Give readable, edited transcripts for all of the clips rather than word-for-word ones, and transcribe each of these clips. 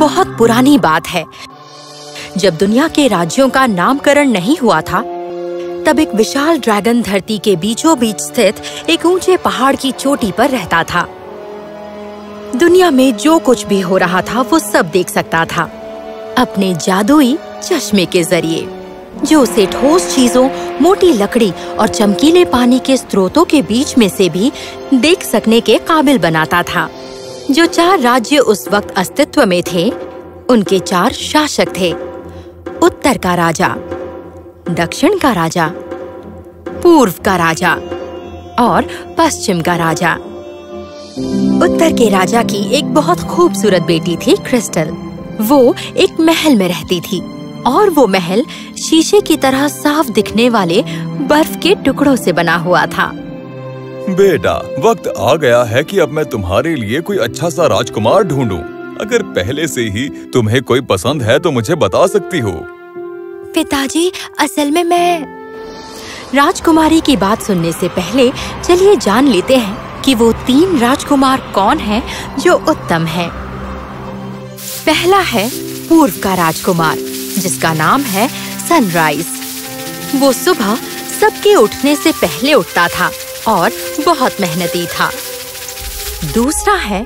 बहुत पुरानी बात है। जब दुनिया के राज्यों का नामकरण नहीं हुआ था, तब एक विशाल ड्रैगन धरती के बीचों बीच स्थित एक ऊंचे पहाड़ की चोटी पर रहता था। दुनिया में जो कुछ भी हो रहा था वो सब देख सकता था अपने जादुई चश्मे के जरिए, जो उसे ठोस चीजों, मोटी लकड़ी और चमकीले पानी के स्रोतों के बीच में से भी देख सकने के काबिल बनाता था। जो 4 राज्य उस वक्त अस्तित्व में थे, उनके 4 शासक थे। उत्तर का राजा, दक्षिण का राजा, पूर्व का राजा और पश्चिम का राजा। उत्तर के राजा की एक बहुत खूबसूरत बेटी थी क्रिस्टल। वो एक महल में रहती थी और वो महल शीशे की तरह साफ दिखने वाले बर्फ के टुकड़ों से बना हुआ था। बेटा, वक्त आ गया है कि अब मैं तुम्हारे लिए कोई अच्छा सा राजकुमार ढूंढूं। अगर पहले से ही तुम्हें कोई पसंद है तो मुझे बता सकती हो। पिताजी, असल में मैं... राजकुमारी की बात सुनने से पहले चलिए जान लेते हैं कि वो 3 राजकुमार कौन हैं जो उत्तम हैं। पहला है पूर्व का राजकुमार, जिसका नाम है सनराइज। वो सुबह सबके उठने से पहले उठता था और बहुत मेहनती था। दूसरा है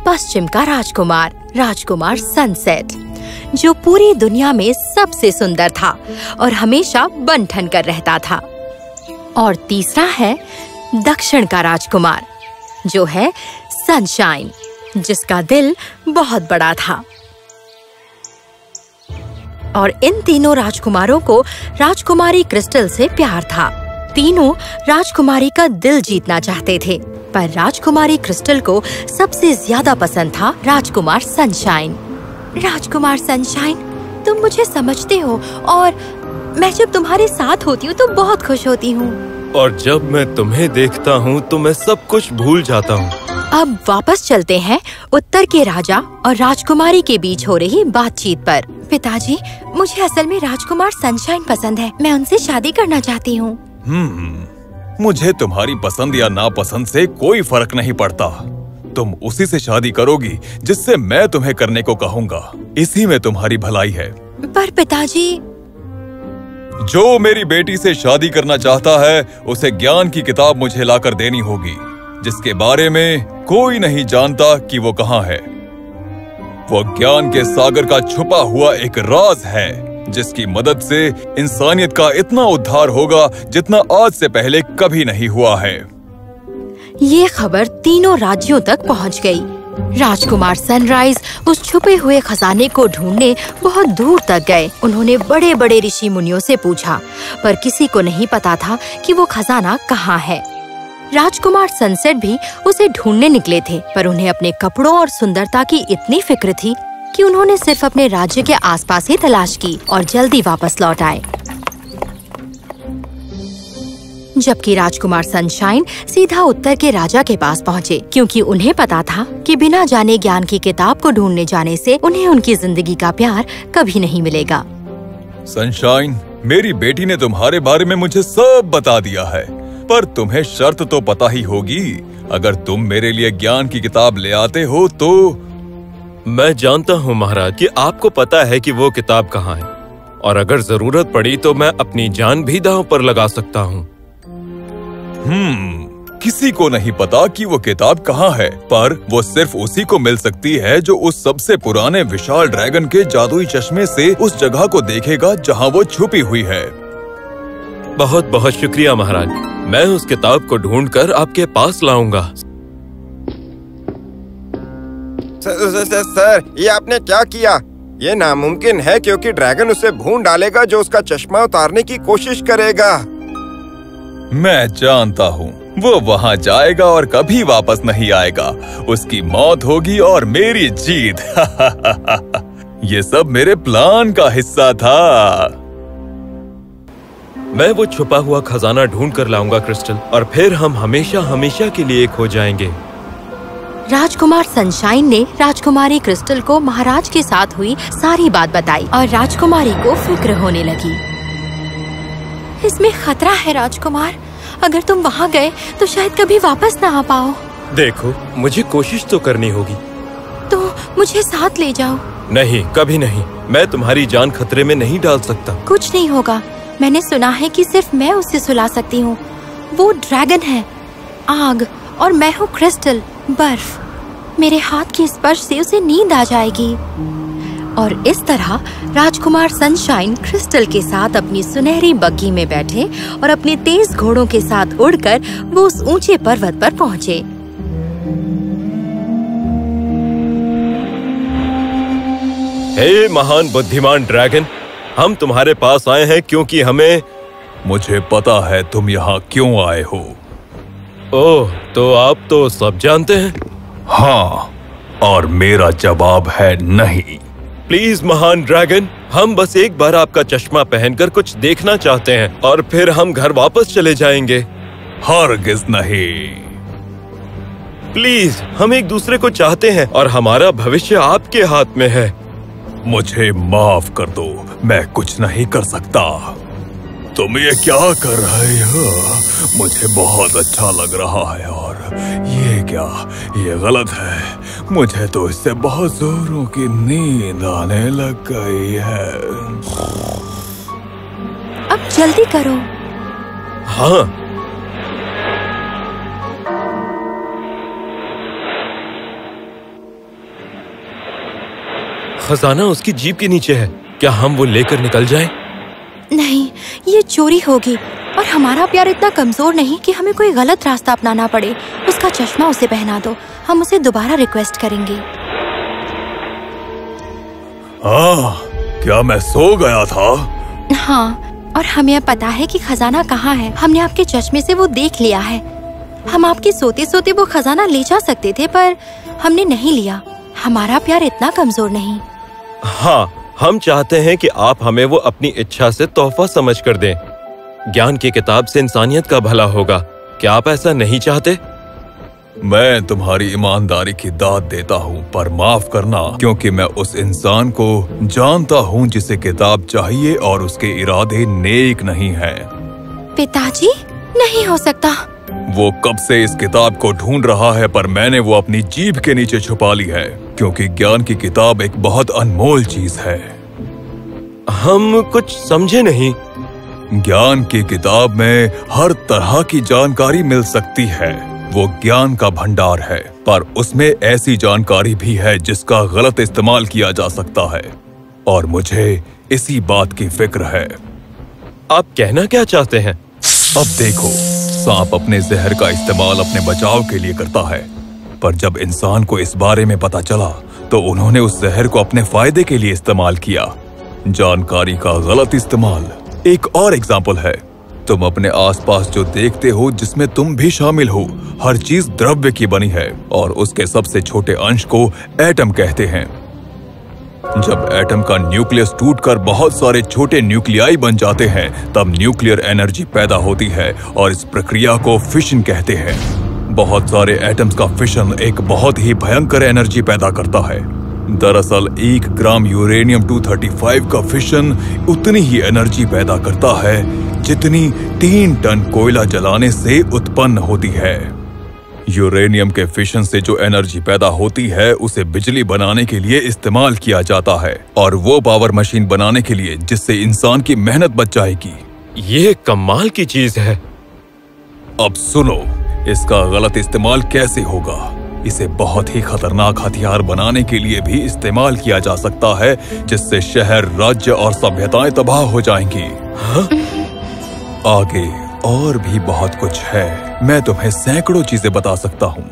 पश्चिम का राजकुमार, राजकुमार सनसेट, जो पूरी दुनिया में सबसे सुंदर था और हमेशा बन ठन कर रहता था। और तीसरा है दक्षिण का राजकुमार, जो है सनशाइन, जिसका दिल बहुत बड़ा था। और इन तीनों राजकुमारों को राजकुमारी क्रिस्टल से प्यार था। तीनों राजकुमारी का दिल जीतना चाहते थे, पर राजकुमारी क्रिस्टल को सबसे ज्यादा पसंद था राजकुमार सनशाइन। राजकुमार सनशाइन, तुम मुझे समझते हो और मैं जब तुम्हारे साथ होती हूँ तो बहुत खुश होती हूँ। और जब मैं तुम्हें देखता हूँ तो मैं सब कुछ भूल जाता हूँ। अब वापस चलते हैं उत्तर के राजा और राजकुमारी के बीच हो रही बातचीत पर। पिताजी, मुझे असल में राजकुमार सनशाइन पसंद है। मैं उनसे शादी करना चाहती हूँ। मुझे तुम्हारी पसंद या नापसंद से कोई फर्क नहीं पड़ता। तुम उसी से शादी करोगी जिससे मैं तुम्हें करने को कहूँगा। इसी में तुम्हारी भलाई है। पर पिताजी... जो मेरी बेटी से शादी करना चाहता है उसे ज्ञान की किताब मुझे लाकर देनी होगी, जिसके बारे में कोई नहीं जानता कि वो कहाँ है। वो ज्ञान के सागर का छुपा हुआ एक राज है, जिसकी मदद से इंसानियत का इतना उद्धार होगा जितना आज से पहले कभी नहीं हुआ है। ये खबर तीनों राज्यों तक पहुंच गई। राजकुमार सनराइज उस छुपे हुए खजाने को ढूंढने बहुत दूर तक गए। उन्होंने बड़े बड़े ऋषि मुनियों से पूछा, पर किसी को नहीं पता था कि वो खजाना कहाँ है। राजकुमार सनसेट भी उसे ढूंढने निकले थे, पर उन्हें अपने कपड़ों और सुंदरता की इतनी फिक्र थी कि उन्होंने सिर्फ अपने राज्य के आसपास ही तलाश की और जल्दी वापस लौट आए। जबकि राजकुमार सनशाइन सीधा उत्तर के राजा के पास पहुँचे, क्योंकि उन्हें पता था कि बिना जाने ज्ञान की किताब को ढूंढने जाने से उन्हें उनकी जिंदगी का प्यार कभी नहीं मिलेगा। सनशाइन, मेरी बेटी ने तुम्हारे बारे में मुझे सब बता दिया है, पर तुम्हें शर्त तो पता ही होगी। अगर तुम मेरे लिए ज्ञान की किताब ले आते हो तो... मैं जानता हूँ महाराज कि आपको पता है कि वो किताब कहाँ है, और अगर जरूरत पड़ी तो मैं अपनी जान भी दांव पर लगा सकता हूँ। किसी को नहीं पता कि वो किताब कहाँ है, पर वो सिर्फ उसी को मिल सकती है जो उस सबसे पुराने विशाल ड्रैगन के जादुई चश्मे से उस जगह को देखेगा जहाँ वो छुपी हुई है। बहुत बहुत शुक्रिया महाराज, मैं उस किताब को ढूंढकर आपके पास लाऊंगा। सर, ये आपने क्या किया? ये नामुमकिन है, क्योंकि ड्रैगन उसे भून डालेगा जो उसका चश्मा उतारने की कोशिश करेगा। मैं जानता हूँ, वो वहाँ जाएगा और कभी वापस नहीं आएगा। उसकी मौत होगी और मेरी जीत। ये सब मेरे प्लान का हिस्सा था। मैं वो छुपा हुआ खजाना ढूंढ कर लाऊंगा क्रिस्टल, और फिर हम हमेशा हमेशा के लिए एक हो जाएंगे। राजकुमार सनशाइन ने राजकुमारी क्रिस्टल को महाराज के साथ हुई सारी बात बताई और राजकुमारी को फिक्र होने लगी। इसमें खतरा है राजकुमार, अगर तुम वहाँ गए तो शायद कभी वापस ना आ पाओ। देखो, मुझे कोशिश तो करनी होगी। तो मुझे साथ ले जाओ। नहीं, कभी नहीं। मैं तुम्हारी जान खतरे में नहीं डाल सकता। कुछ नहीं होगा। मैंने सुना है कि सिर्फ मैं उसे सुला सकती हूँ। वो ड्रैगन है, आग, और मैं हूँ क्रिस्टल, बर्फ। मेरे हाथ के स्पर्श से उसे नींद आ जाएगी। और इस तरह राजकुमार सनशाइन क्रिस्टल के साथ अपनी सुनहरी बग्गी में बैठे और अपने तेज घोड़ों के साथ उड़कर वो उस ऊंचे पर्वत पर पहुंचे। हे महान बुद्धिमान ड्रैगन, हम तुम्हारे पास आए हैं क्योंकि हमें... मुझे पता है तुम यहाँ क्यों आए हो। ओह, तो आप तो सब जानते हैं। हाँ, और मेरा जवाब है नहीं। प्लीज महान ड्रैगन, हम बस एक बार आपका चश्मा पहनकर कुछ देखना चाहते हैं और फिर हम घर वापस चले जाएंगे। हरगिज़ नहीं। प्लीज, हम एक दूसरे को चाहते हैं और हमारा भविष्य आपके हाथ में है। मुझे माफ कर दो, मैं कुछ नहीं कर सकता। तुम ये क्या कर रहे हो? मुझे बहुत अच्छा लग रहा है। और ये क्या? ये गलत है। मुझे तो इससे बहुत जोरों की नींद आने लग गई है। अब जल्दी करो। हाँ। खजाना उसकी जीप के नीचे है। क्या हम वो लेकर निकल जाएं? नहीं, ये चोरी होगी। और हमारा प्यार इतना कमजोर नहीं कि हमें कोई गलत रास्ता अपनाना पड़े। उसका चश्मा उसे पहना दो, हम उसे दोबारा रिक्वेस्ट करेंगे। क्या मैं सो गया था? हाँ, और हमें पता है कि खजाना कहाँ है। हमने आपके चश्मे से वो देख लिया है। हम आपके सोते सोते वो खजाना ले जा सकते थे, पर हमने नहीं लिया। हमारा प्यार इतना कमजोर नहीं। हाँ, हम चाहते हैं कि आप हमें वो अपनी इच्छा से तोहफा समझ कर दें। ज्ञान की किताब से इंसानियत का भला होगा। क्या आप ऐसा नहीं चाहते? मैं तुम्हारी ईमानदारी की दाद देता हूँ, पर माफ करना, क्योंकि मैं उस इंसान को जानता हूँ जिसे किताब चाहिए और उसके इरादे नेक नहीं हैं। पिताजी, नहीं हो सकता। वो कब से इस किताब को ढूंढ रहा है, पर मैंने वो अपनी जीभ के नीचे छुपा ली है, क्योंकि ज्ञान की किताब एक बहुत अनमोल चीज है। हम कुछ समझे नहीं। ज्ञान की किताब में हर तरह की जानकारी मिल सकती है। वो ज्ञान का भंडार है, पर उसमें ऐसी जानकारी भी है जिसका गलत इस्तेमाल किया जा सकता है, और मुझे इसी बात की फिक्र है। आप कहना क्या चाहते हैं? अब देखो, सांप अपने जहर का इस्तेमाल अपने बचाव के लिए करता है, पर जब इंसान को इस बारे में पता चला तो उन्होंने उस जहर को अपने फायदे के लिए इस्तेमाल किया। जानकारी का गलत इस्तेमाल एक और एग्जाम्पल है। तुम अपने आसपास जो देखते हो, जिसमें तुम भी शामिल हो, हर चीज द्रव्य की बनी है, और उसके सबसे छोटे अंश को एटम कहते हैं। जब एटम का न्यूक्लियस टूटकर बहुत सारे छोटे न्यूक्लियाई बन जाते हैं, तब न्यूक्लियर एनर्जी पैदा होती है, और इस प्रक्रिया को फिशन कहते हैं। बहुत सारे एटम्स का फिशन एक बहुत ही भयंकर एनर्जी पैदा करता है। दरअसल 1 ग्राम यूरेनियम 235 का फिशन उतनी ही एनर्जी पैदा करता है जितनी 3 टन कोयला जलाने से उत्पन्न होती है। यूरेनियम के फिशन से जो एनर्जी पैदा होती है उसे बिजली बनाने के लिए इस्तेमाल किया जाता है, और वो पावर मशीन बनाने के लिए जिससे इंसान की मेहनत बच जाएगी। ये कमाल की चीज है। अब सुनो, इसका गलत इस्तेमाल कैसे होगा। इसे बहुत ही खतरनाक हथियार बनाने के लिए भी इस्तेमाल किया जा सकता है, जिससे शहर, राज्य और सभ्यताएं तबाह हो जाएंगी। हाँ? आगे और भी बहुत कुछ है। मैं तुम्हें सैकड़ों चीजें बता सकता हूँ।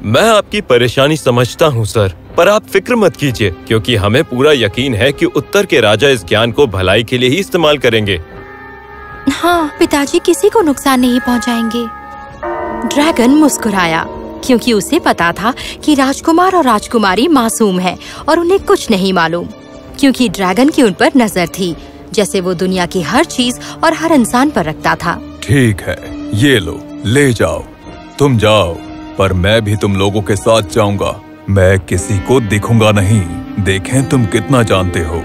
मैं आपकी परेशानी समझता हूँ सर, पर आप फिक्र मत कीजिए, क्योंकि हमें पूरा यकीन है कि उत्तर के राजा इस ज्ञान को भलाई के लिए ही इस्तेमाल करेंगे। हाँ, पिताजी किसी को नुकसान नहीं पहुँचाएंगे। ड्रैगन मुस्कुराया, क्योंकि उसे पता था कि राजकुमार और राजकुमारी मासूम हैं और उन्हें कुछ नहीं मालूम, क्योंकि ड्रैगन की उन पर नजर थी, जैसे वो दुनिया की हर चीज और हर इंसान पर रखता था। ठीक है, ये लो, ले जाओ, तुम जाओ, पर मैं भी तुम लोगों के साथ जाऊंगा। मैं किसी को दिखूंगा नहीं। देखें तुम कितना जानते हो।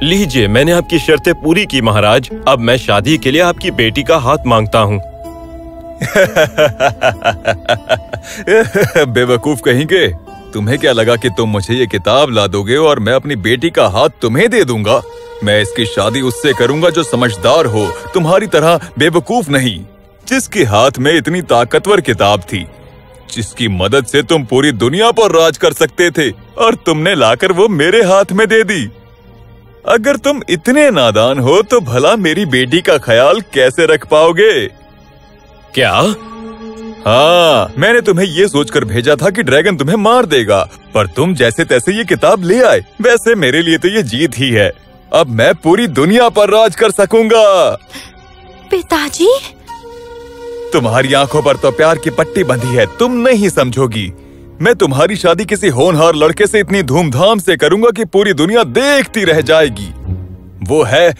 लीजिए, मैंने आपकी शर्तें पूरी की महाराज। अब मैं शादी के लिए आपकी बेटी का हाथ मांगता हूँ। बेवकूफ कहेंगे, तुम्हें क्या लगा कि तुम मुझे ये किताब ला दोगे और मैं अपनी बेटी का हाथ तुम्हें दे दूंगा? मैं इसकी शादी उससे करूंगा जो समझदार हो, तुम्हारी तरह बेवकूफ नहीं, जिसके हाथ में इतनी ताकतवर किताब थी, जिसकी मदद से तुम पूरी दुनिया पर राज कर सकते थे, और तुमने लाकर वो मेरे हाथ में दे दी। अगर तुम इतने नादान हो तो भला मेरी बेटी का ख्याल कैसे रख पाओगे? क्या? हाँ, मैंने तुम्हें ये सोचकर भेजा था कि ड्रैगन तुम्हें मार देगा, पर तुम जैसे तैसे ये किताब ले आए। वैसे मेरे लिए तो ये जीत ही है। अब मैं पूरी दुनिया पर राज कर सकूंगा। पिताजी, तुम्हारी आंखों पर तो प्यार की पट्टी बंधी है, तुम नहीं समझोगी। मैं तुम्हारी शादी किसी होनहार लड़के से इतनी धूमधाम से करूंगा कि पूरी दुनिया देखती रह जाएगी। वो है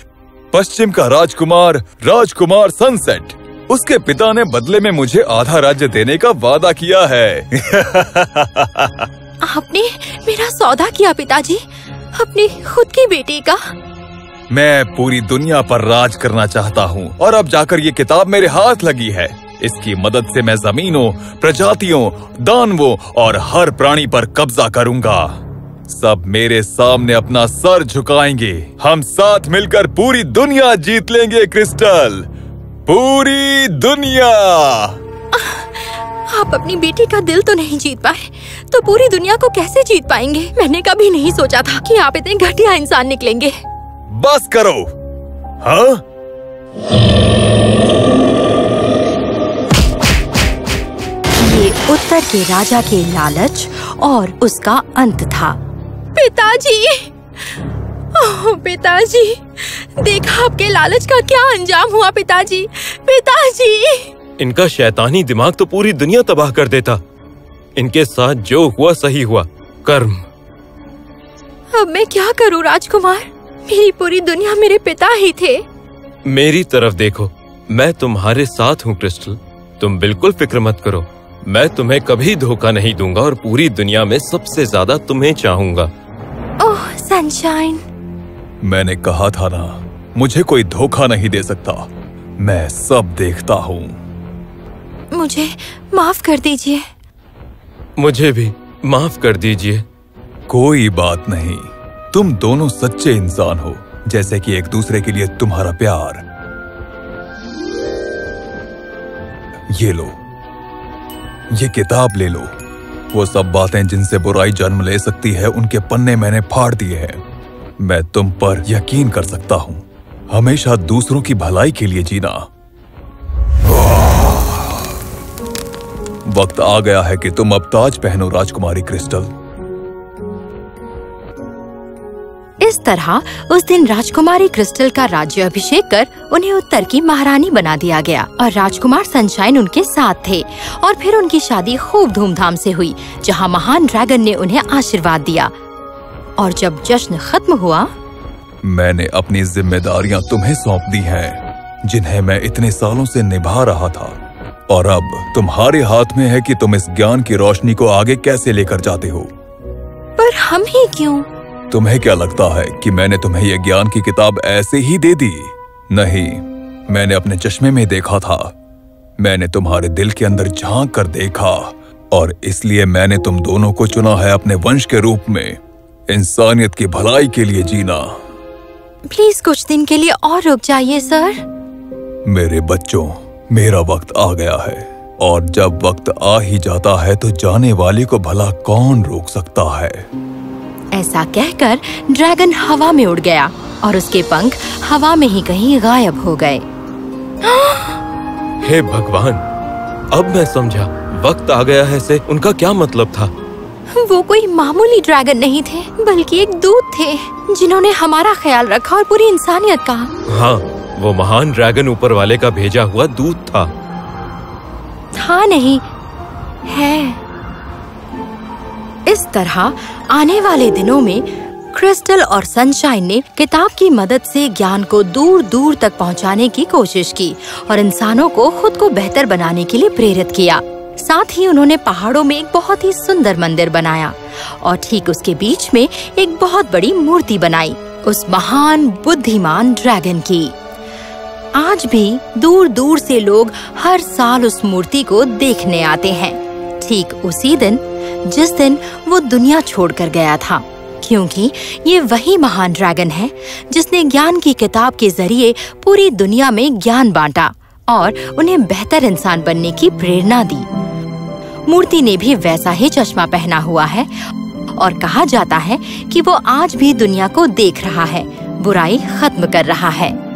पश्चिम का राजकुमार सनसेट। उसके पिता ने बदले में मुझे आधा राज्य देने का वादा किया है। आपने मेरा सौदा किया पिताजी, अपनी खुद की बेटी का। मैं पूरी दुनिया पर राज करना चाहता हूँ, और अब जाकर ये किताब मेरे हाथ लगी है। इसकी मदद से मैं जमीनों, प्रजातियों, दानवों और हर प्राणी पर कब्जा करूंगा। सब मेरे सामने अपना सर झुकाएंगे। हम साथ मिलकर पूरी दुनिया जीत लेंगे क्रिस्टल, पूरी दुनिया। आप अपनी बेटी का दिल तो नहीं जीत पाए, तो पूरी दुनिया को कैसे जीत पाएंगे? मैंने कभी नहीं सोचा था कि आप इतने घटिया इंसान निकलेंगे। बस करो। हाँ? ये उत्तर के राजा के लालच और उसका अंत था। पिताजी, ओह पिताजी, देखा आपके लालच का क्या अंजाम हुआ पिताजी। पिताजी, इनका शैतानी दिमाग तो पूरी दुनिया तबाह कर देता। इनके साथ जो हुआ सही हुआ, कर्म। अब मैं क्या करूं राजकुमार? मेरी पूरी दुनिया मेरे पिता ही थे। मेरी तरफ देखो, मैं तुम्हारे साथ हूँ क्रिस्टल। तुम बिल्कुल फिक्र मत करो, मैं तुम्हें कभी धोखा नहीं दूंगा और पूरी दुनिया में सबसे ज्यादा तुम्हें चाहूंगा। ओह सनशाइन, मैंने कहा था ना, मुझे कोई धोखा नहीं दे सकता। मैं सब देखता हूँ। मुझे माफ कर दीजिए। मुझे भी माफ कर दीजिए। कोई बात नहीं, तुम दोनों सच्चे इंसान हो, जैसे कि एक दूसरे के लिए तुम्हारा प्यार। ये लो, ये किताब ले लो। वो सब बातें जिनसे बुराई जन्म ले सकती है, उनके पन्ने मैंने फाड़ दिए हैं। मैं तुम पर यकीन कर सकता हूं, हमेशा दूसरों की भलाई के लिए जीना। वक्त आ गया है कि तुम अब ताज पहनो राजकुमारी क्रिस्टल। इस तरह उस दिन राजकुमारी क्रिस्टल का राज्याभिषेक कर उन्हें उत्तर की महारानी बना दिया गया, और राजकुमार सनशाइन उनके साथ थे। और फिर उनकी शादी खूब धूमधाम से हुई, जहां महान ड्रैगन ने उन्हें आशीर्वाद दिया। और जब जश्न खत्म हुआ, मैंने अपनी जिम्मेदारियां तुम्हें सौंप दी हैं, जिन्हें मैं इतने सालों से निभा रहा था। और अब तुम्हारे हाथ में है कि तुम इस ज्ञान की रोशनी को आगे कैसे लेकर जाते हो। पर हम ही क्यों? तुम्हें क्या लगता है कि मैंने तुम्हें यह ज्ञान की किताब ऐसे ही दे दी? नहीं, मैंने अपने चश्मे में देखा था। मैंने तुम्हारे दिल के अंदर झांक कर देखा, और इसलिए मैंने तुम दोनों को चुना है अपने वंश के रूप में, इंसानियत की भलाई के लिए जीना। प्लीज कुछ दिन के लिए और रुक जाइए सर। मेरे बच्चों, मेरा वक्त आ गया है, और जब वक्त आ ही जाता है तो जाने वाले को भला कौन रोक सकता है। ऐसा कहकर ड्रैगन हवा में उड़ गया, और उसके पंख हवा में ही कहीं गायब हो गए। हे भगवान, अब मैं समझा वक्त आ गया है से उनका क्या मतलब था। वो कोई मामूली ड्रैगन नहीं थे, बल्कि एक दूत थे, जिन्होंने हमारा ख्याल रखा और पूरी इंसानियत का। हाँ, वो महान ड्रैगन ऊपर वाले का भेजा हुआ दूत था। था नहीं, है। इस तरह आने वाले दिनों में क्रिस्टल और सनशाइन ने किताब की मदद से ज्ञान को दूर दूर तक पहुंचाने की कोशिश की, और इंसानों को खुद को बेहतर बनाने के लिए प्रेरित किया। साथ ही उन्होंने पहाड़ों में एक बहुत ही सुंदर मंदिर बनाया, और ठीक उसके बीच में एक बहुत बड़ी मूर्ति बनाई, उस महान बुद्धिमान ड्रैगन की। आज भी दूर दूर से लोग हर साल उस मूर्ति को देखने आते हैं, ठीक उसी दिन जिस दिन वो दुनिया छोड़कर गया था, क्योंकि ये वही महान ड्रैगन है जिसने ज्ञान की किताब के जरिए पूरी दुनिया में ज्ञान बांटा और उन्हें बेहतर इंसान बनने की प्रेरणा दी। मूर्ति ने भी वैसा ही चश्मा पहना हुआ है और कहा जाता है कि वो आज भी दुनिया को देख रहा है, बुराई खत्म कर रहा है।